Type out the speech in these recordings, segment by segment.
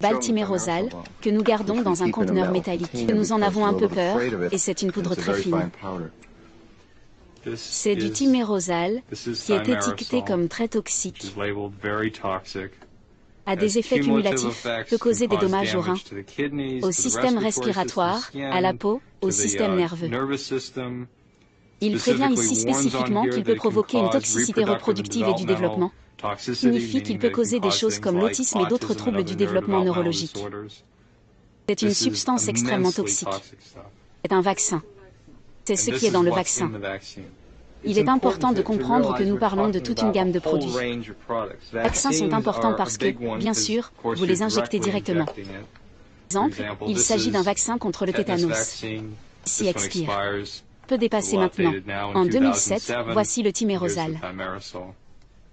Baltimérosal, que nous gardons dans un conteneur métallique. Nous en avons un peu peur, et c'est une poudre très fine. C'est du timérosal, qui est étiqueté comme très toxique, a des effets cumulatifs, peut causer des dommages aux reins, au système respiratoire, à la peau, au système nerveux. Il prévient ici spécifiquement qu'il peut provoquer une toxicité reproductive et du développement, signifie qu'il peut causer des choses comme l'autisme et d'autres troubles du développement neurologique. C'est une substance extrêmement toxique. C'est un vaccin. C'est ce qui est dans le vaccin. Il est important de comprendre que nous parlons de toute une gamme de produits. Les vaccins sont importants parce que, bien sûr, vous les injectez directement. Par exemple, il s'agit d'un vaccin contre le tétanos. Ici expire. Peut dépasser maintenant. En 2007, voici le timérosal.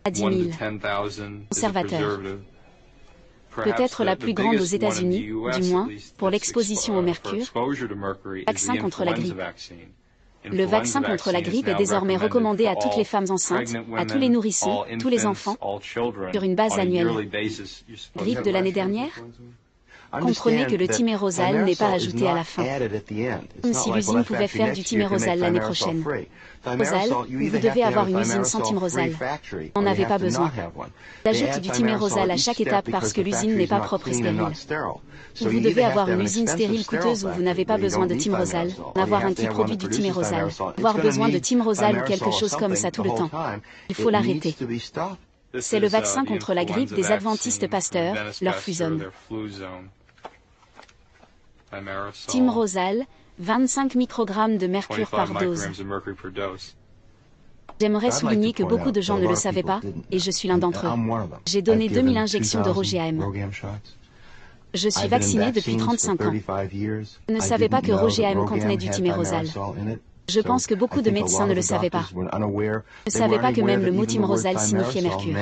À 10 000. Conservateur. Peut-être la plus grande aux États-Unis, du moins, pour l'exposition au mercure. Vaccin contre la grippe. Le vaccin contre la grippe est désormais recommandé à toutes les femmes enceintes, à tous les nourrissons, tous les enfants, sur une base annuelle. Grippe de l'année dernière? Comprenez que le timérosal n'est pas ajouté à la fin, comme si l'usine pouvait faire du timérosal l'année prochaine. Timérosal, vous devez avoir une usine sans timérosal. On n'avait pas besoin. Ils ajoutent du timérosal à chaque étape parce que l'usine n'est pas propre et stérile. Vous devez avoir une usine stérile coûteuse où vous n'avez pas besoin de timérosal, avoir un qui produit du timérosal, avoir besoin de timérosal ou quelque chose comme ça tout le temps. Il faut l'arrêter. C'est le vaccin contre la grippe des Adventistes Pasteur, leur Fluzone. Timérosal, 25 microgrammes de mercure par dose. J'aimerais souligner que beaucoup de gens ne le savaient pas, et je suis l'un d'entre eux. J'ai donné 2000 injections de ROGAM. Je suis vacciné depuis 35 ans. Je ne savais pas que ROGAM contenait du timérosal. Je pense que beaucoup de médecins ne le savaient pas. Je ne savais pas que même le mot timérosal signifiait mercure.